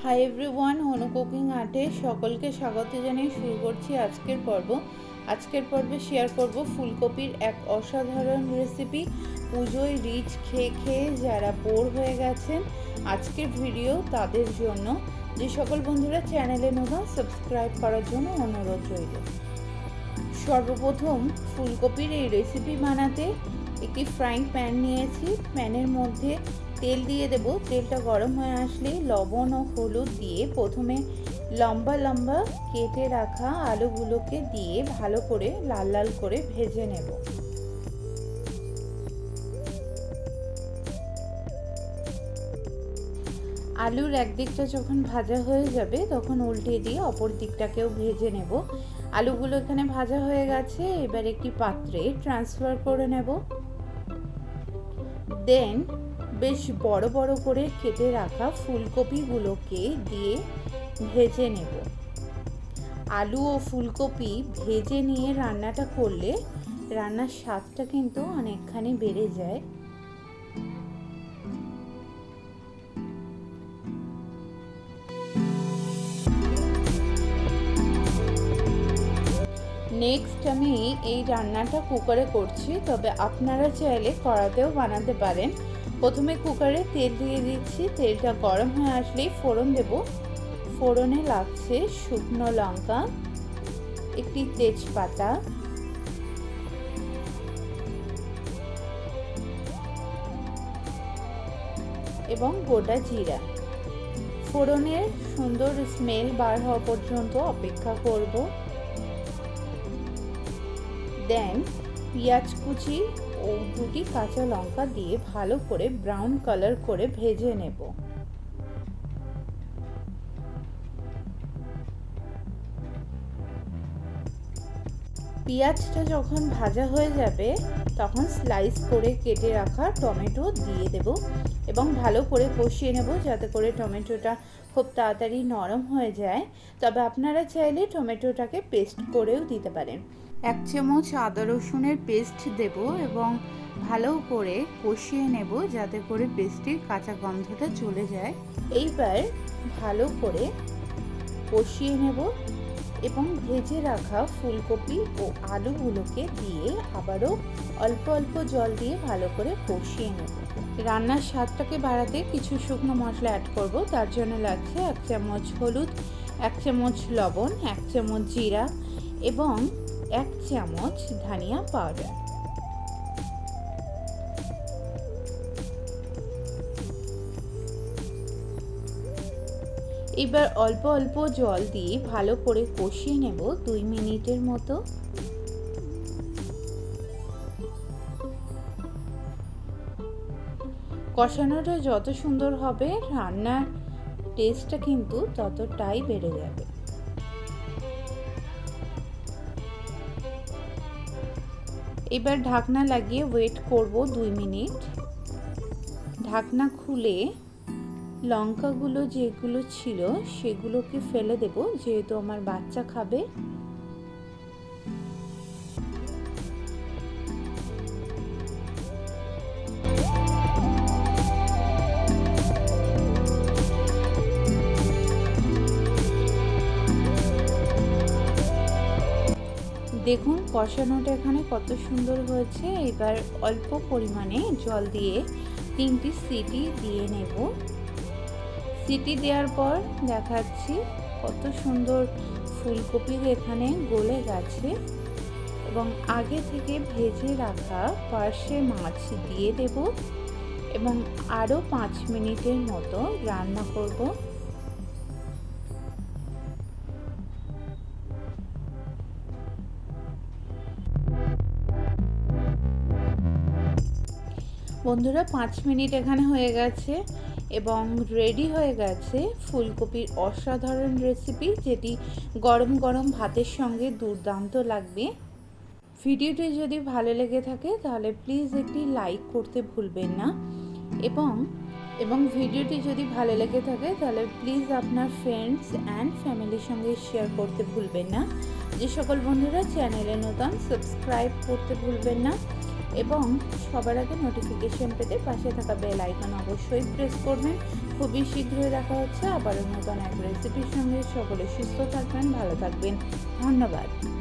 Hi everyone, অনু cooking আর্টে সকলকে স্বাগত জানিয়ে শুরু করছি আজকের পর্ব। আজকের পর্বে শেয়ার করব ফুলকপির এক অসাধারণ রেসিপি। পুজোয় রিচ খেয়ে খেয়ে যারা বোর হয়ে গেছেন, আজকের ভিডিও তাদের জন্য। যে সকল বন্ধুরা চ্যানেলে নতুন, সাবস্ক্রাইব করার জন্য অনুরোধ রইল। সর্বপ্রথম ফুলকপির এই রেসিপি বানাতে একটি ফ্রাইং প্যান নিয়েছি। প্যানের মধ্যে তেল দিয়ে দেব। তেলটা গরম হয়ে আসলেই লবণ ও হলুদ দিয়ে প্রথমে লম্বা লম্বা কেটে রাখা আলুগুলোকে দিয়ে ভালো করে লাল লাল করে ভেজে নেব। আলুর একদিকটা যখন ভাজা হয়ে যাবে তখন উল্টে দিয়ে অপর দিকটাকেও ভেজে নেব। আলুগুলো এখানে ভাজা হয়ে গেছে, এবার একটি পাত্রে ট্রান্সফার করে নেব। দেন বেশ বড় বড় করে কেটে রাখা ফুলকপিগুলোকে দিয়ে ভেজে নেব। আলু ও ফুলকপি ভেজে নিয়ে রান্নাটা করলে রান্নার স্বাদটা কিন্তু অনেকখানি বেড়ে যায়। নেক্সট আমি এই রান্নাটা কুকারে করছি, তবে আপনারা চাইলে কড়াতেও বানাতে পারেন। প্রথমে কুকারে তেল দিয়ে দিচ্ছি। তেলটা গরম হয়ে আসলেই ফোড়ন দেব। ফোড়নে লাগছে শুকনো লঙ্কা, একটি তেজপাতা, এবং গোটা জিরা। ফোড়নের সুন্দর স্মেল বার হওয়া পর্যন্ত অপেক্ষা করব। দেন পেঁয়াজ কুচি ও দুটি কাঁচা লঙ্কা দিয়ে ভালো করে ব্রাউন কালার করে ভেজে নেব। পেঁয়াজটা যখন ভাজা হয়ে যাবে তখন স্লাইস করে কেটে রাখা টমেটো দিয়ে দেব এবং ভালো করে কষিয়ে নেব যাতে করে টমেটোটা খুব তাড়াতাড়ি নরম হয়ে যায়। তবে আপনারা চাইলে টমেটোটাকে পেস্ট করেও দিতে পারেন। 1 চামচ আদা রসুনের পেস্ট দেব এবং ভালো করে কষিয়ে নেব যাতে করে পেস্টের কাঁচা গন্ধটা চলে যায়। এইবার ভালো করে কষিয়ে নেব এবং ভেজে রাখা ফুলকপি ও আলুগুলোকে দিয়ে আবারও অল্প অল্প জল দিয়ে ভালো করে কষিয়ে নেব। রান্নার স্বাদটাকে বাড়াতে কিছু শুকনো মশলা অ্যাড করব। তার জন্য লাগছে 1 চামচ হলুদ, 1 চামচ লবণ, 1 চামচ জিরা এবং 1 চামচ ধনিয়া পাউডার। এবার অল্প অল্প জল দিয়ে ভালো করে কষিয়ে নেব 2 মিনিটের মতো। কষানোটা যত সুন্দর হবে রান্নার টেস্টটা কিন্তু ততটাই বেড়ে যাবে। এবার ঢাকনা লাগিয়ে ওয়েট করব 2 মিনিট। ঢাকনা খুলে লঙ্কাগুলো যেগুলো ছিল সেগুলোকে ফেলে দেব, যেহেতু আমার বাচ্চা খাবে। দেখুন কষানোটা এখানে কত সুন্দর হয়েছে। এবার অল্প পরিমাণে জল দিয়ে 3টি সিটি দিয়ে নেব। সিটি দেওয়ার পর দেখাচ্ছি কত সুন্দর ফুলকপি এখানে গলে গেছে এবং আগে থেকে ভেজে রাখা পার্শে মাছ দিয়ে দেব এবং আরও 5 মিনিটের মতো রান্না করব। বন্ধুরা 5 মিনিট এখানে হয়ে গেছে এবং রেডি হয়ে গেছে ফুলকপির অসাধারণ রেসিপি, যেটি গরম গরম ভাতের সঙ্গে দুর্দান্ত লাগবে। ভিডিওটি যদি ভালো লেগে থাকে তাহলে প্লিজ একটি লাইক করতে ভুলবেন না এবং ভিডিওটি যদি ভালো লেগে থাকে তাহলে প্লিজ আপনার ফ্রেন্ডস অ্যান্ড ফ্যামিলির সঙ্গে শেয়ার করতে ভুলবেন না। যে সকল বন্ধুরা চ্যানেলে নতুন, সাবস্ক্রাইব করতে ভুলবেন না। এবং সবার আগে নোটিফিকেশন পেতে পাশে থাকা বেল আইকন অবশ্যই প্রেস করবেন। খুবই শীঘ্রই দেখা হচ্ছে আবারও নতুন এক রেসিপির সঙ্গে। সকলে সুস্থ থাকবেন, ভালো থাকবেন। ধন্যবাদ।